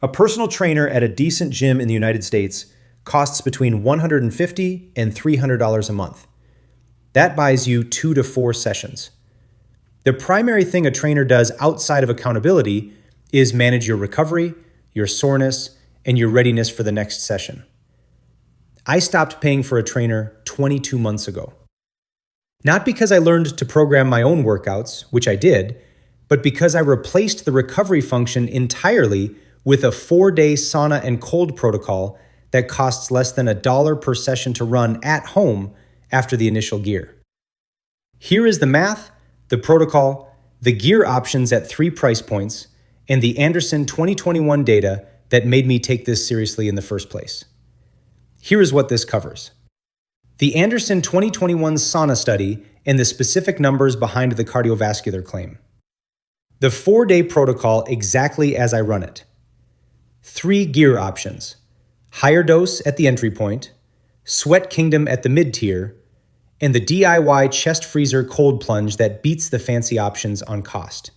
A personal trainer at a decent gym in the United States costs between $150 and $300 a month. That buys you 2 to 4 sessions. The primary thing a trainer does outside of accountability is manage your recovery, your soreness, and your readiness for the next session. I stopped paying for a trainer 22 months ago. Not because I learned to program my own workouts, which I did, but because I replaced the recovery function entirely with a 4-day sauna and cold protocol that costs less than $1 per session to run at home after the initial gear. Here is the math, the protocol, the gear options at 3 price points, and the Anderson 2021 data that made me take this seriously in the first place. Here is what this covers. The Anderson 2021 sauna study and the specific numbers behind the cardiovascular claim. The 4-day protocol exactly as I run it. 3 gear options: higherdose at the entry point, Sweat Kingdom at the mid-tier, and the DIY chest freezer cold plunge that beats the fancy options on cost.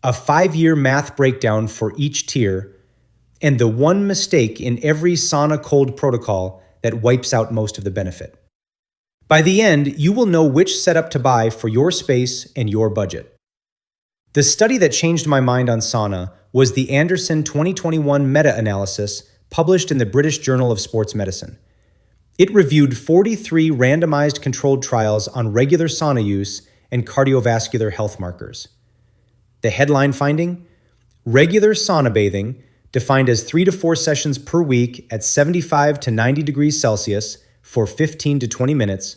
A 5-year math breakdown for each tier, and the one mistake in every sauna cold protocol that wipes out most of the benefit. By the end, you will know which setup to buy for your space and your budget. The study that changed my mind on sauna was the Anderson 2021 meta-analysis published in the British Journal of Sports Medicine. It reviewed 43 randomized controlled trials on regular sauna use and cardiovascular health markers. The headline finding? Regular sauna bathing, defined as 3 to 4 sessions per week at 75 to 90 degrees Celsius for 15 to 20 minutes,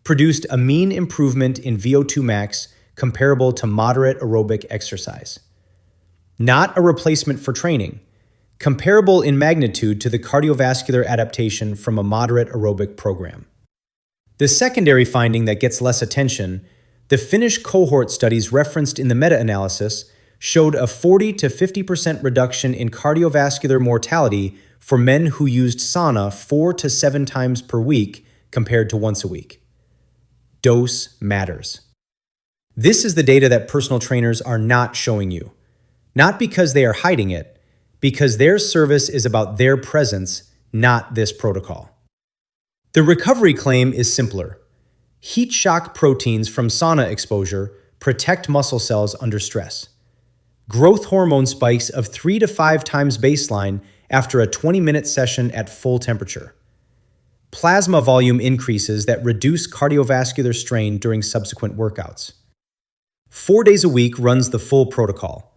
produced a mean improvement in VO2 max comparable to moderate aerobic exercise. Not a replacement for training, comparable in magnitude to the cardiovascular adaptation from a moderate aerobic program. The secondary finding that gets less attention, the Finnish cohort studies referenced in the meta-analysis showed a 40 to 50% reduction in cardiovascular mortality for men who used sauna 4 to 7 times per week compared to once a week. Dose matters. This is the data that personal trainers are not showing you. Not because they are hiding it, because their service is about their presence, not this protocol. The recovery claim is simpler. Heat shock proteins from sauna exposure protect muscle cells under stress. Growth hormone spikes of 3 to 5 times baseline after a 20-minute session at full temperature. Plasma volume increases that reduce cardiovascular strain during subsequent workouts. 4 days a week runs the full protocol.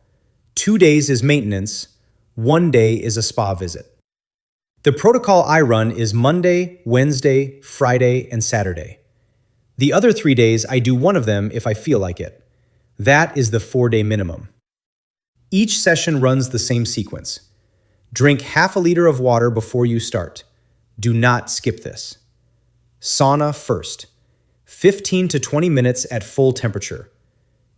2 days is maintenance, 1 day is a spa visit. The protocol I run is Monday, Wednesday, Friday, and Saturday. The other 3 days I do one of them if I feel like it. That is the 4-day minimum. Each session runs the same sequence. Drink half a liter of water before you start. Do not skip this. Sauna first. 15 to 20 minutes at full temperature.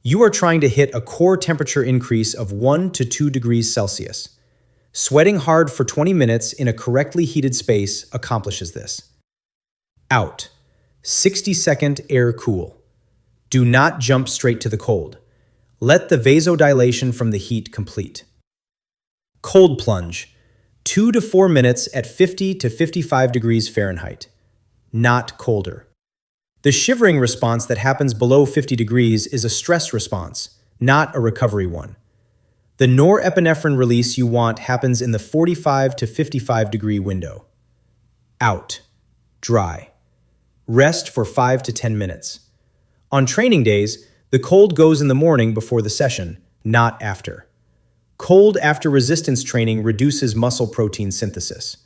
You are trying to hit a core temperature increase of 1 to 2 degrees Celsius. Sweating hard for 20 minutes in a correctly heated space accomplishes this. Out. 60-second air cool. Do not jump straight to the cold. Let the vasodilation from the heat complete. Cold plunge. 2 to 4 minutes at 50 to 55 degrees Fahrenheit. Not colder. The shivering response that happens below 50 degrees is a stress response, not a recovery one. The norepinephrine release you want happens in the 45 to 55 degree window. Out. Dry. Rest for 5 to 10 minutes. On training days, the cold goes in the morning before the session, not after. Cold after resistance training reduces muscle protein synthesis.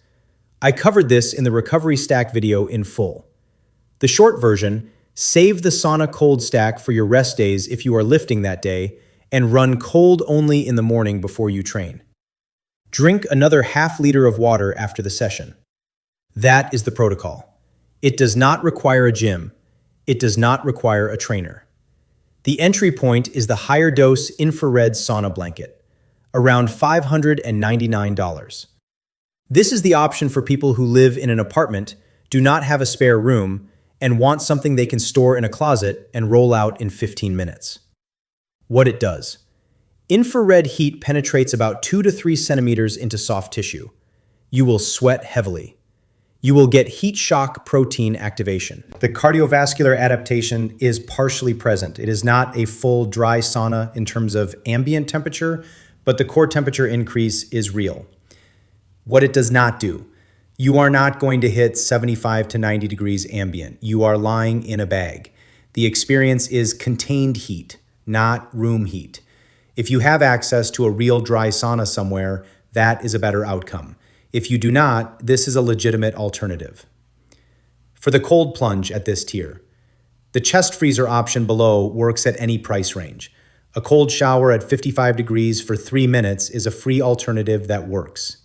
I covered this in the Recovery Stack video in full. The short version: save the sauna cold stack for your rest days if you are lifting that day, and run cold only in the morning before you train. Drink another half liter of water after the session. That is the protocol. It does not require a gym. It does not require a trainer. The entry point is the higherdose infrared sauna blanket, around $599. This is the option for people who live in an apartment, do not have a spare room, and want something they can store in a closet and roll out in 15 minutes. What it does. Infrared heat penetrates about 2 to 3 centimeters into soft tissue. You will sweat heavily. You will get heat shock protein activation. The cardiovascular adaptation is partially present. It is not a full dry sauna in terms of ambient temperature, but the core temperature increase is real. What it does not do, you are not going to hit 75 to 90 degrees ambient. You are lying in a bag. The experience is contained heat, not room heat. If you have access to a real dry sauna somewhere, that is a better outcome. If you do not, this is a legitimate alternative. For the cold plunge at this tier, the chest freezer option below works at any price range. A cold shower at 55 degrees for 3 minutes is a free alternative that works.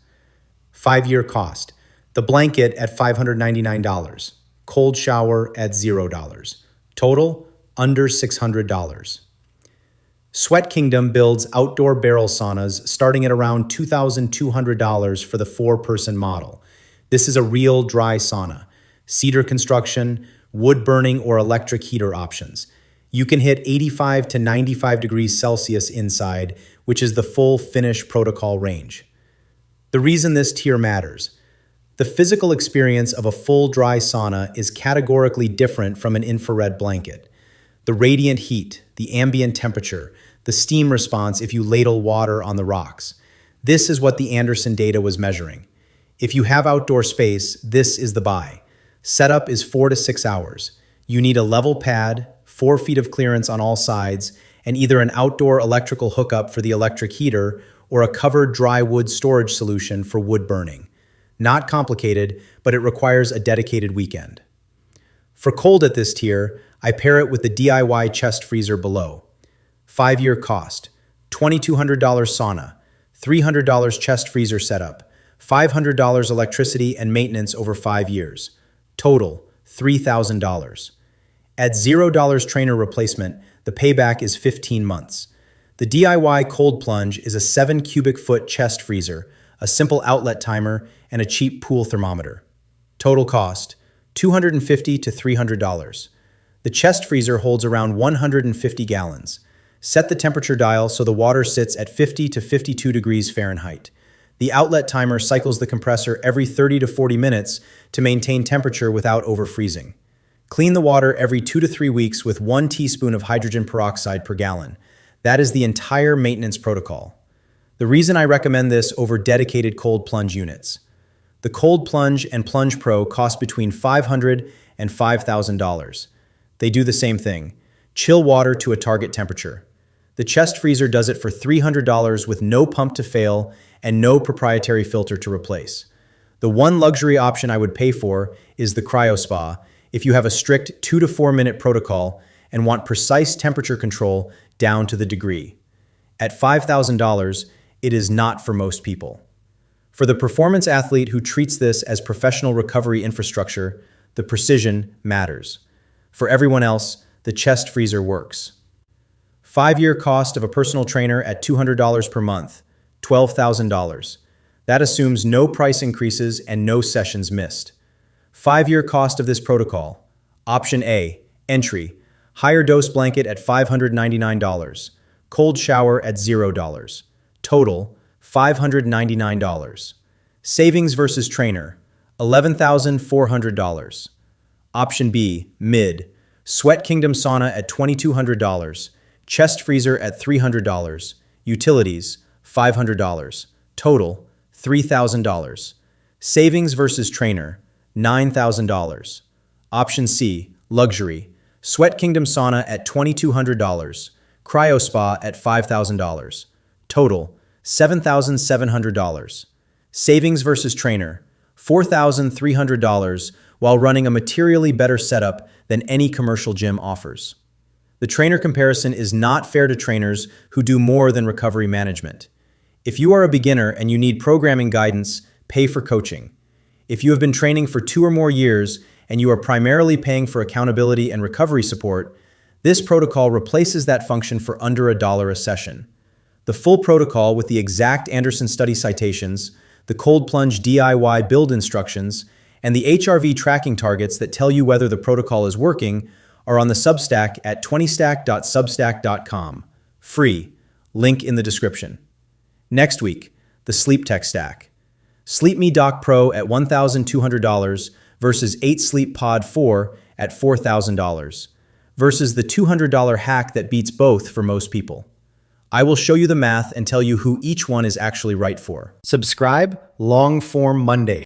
5-year cost. The blanket at $599. Cold shower at $0. Total, under $600. Sweat Kingdom builds outdoor barrel saunas starting at around $2,200 for the 4-person model. This is a real dry sauna. Cedar construction, wood burning, or electric heater options. You can hit 85 to 95 degrees Celsius inside, which is the full Finnish protocol range. The reason this tier matters. The physical experience of a full dry sauna is categorically different from an infrared blanket. The radiant heat, the ambient temperature, the steam response if you ladle water on the rocks. This is what the Anderson data was measuring. If you have outdoor space, this is the buy. Setup is 4 to 6 hours. You need a level pad, 4 feet of clearance on all sides, and either an outdoor electrical hookup for the electric heater or a covered dry wood storage solution for wood burning. Not complicated, but it requires a dedicated weekend. For cold at this tier, I pair it with the DIY chest freezer below. 5-year cost, $2,200 sauna, $300 chest freezer setup, $500 electricity and maintenance over 5 years. Total, $3,000. At $0 trainer replacement, the payback is 15 months. The DIY cold plunge is a 7 cubic foot chest freezer, a simple outlet timer, and a cheap pool thermometer. Total cost, $250 to $300. The chest freezer holds around 150 gallons. Set the temperature dial so the water sits at 50 to 52 degrees Fahrenheit. The outlet timer cycles the compressor every 30 to 40 minutes to maintain temperature without overfreezing. Clean the water every 2 to 3 weeks with 1 teaspoon of hydrogen peroxide per gallon. That is the entire maintenance protocol. The reason I recommend this over dedicated cold plunge units. The Cold Plunge and Plunge Pro cost between $500 and $5,000. They do the same thing. Chill water to a target temperature. The chest freezer does it for $300 with no pump to fail and no proprietary filter to replace. The one luxury option I would pay for is the cryo spa if you have a strict 2 to 4 minute protocol and want precise temperature control down to the degree. At $5,000, it is not for most people. For the performance athlete who treats this as professional recovery infrastructure, the precision matters. For everyone else, the chest freezer works. 5-year cost of a personal trainer at $200 per month, $12,000. That assumes no price increases and no sessions missed. 5-year cost of this protocol. Option A, entry, higher dose blanket at $599, cold shower at $0. Total, $599. Savings versus trainer, $11,400. Option B, mid, Sweat Kingdom sauna at $2,200, chest freezer at $300, utilities, $500. Total, $3,000. Savings versus trainer, $9,000. Option C, luxury, Sweat Kingdom sauna at $2,200, cryo spa at $5,000. Total, $7,700. Savings versus trainer, $4,300 while running a materially better setup than any commercial gym offers. The trainer comparison is not fair to trainers who do more than recovery management. If you are a beginner and you need programming guidance, pay for coaching. If you have been training for 2 or more years and you are primarily paying for accountability and recovery support, this protocol replaces that function for under $1 a session. The full protocol with the exact Anderson study citations, the Cold Plunge DIY build instructions, and the HRV tracking targets that tell you whether the protocol is working are on the Substack at 20stack.substack.com. Free. link in the description. Next week, the Sleep Tech Stack. Sleep Me Dock Pro at $1,200 versus 8 Sleep Pod 4 at $4,000 versus the $200 hack that beats both for most people. I will show you the math and tell you who each one is actually right for. Subscribe, Long Form Mondays.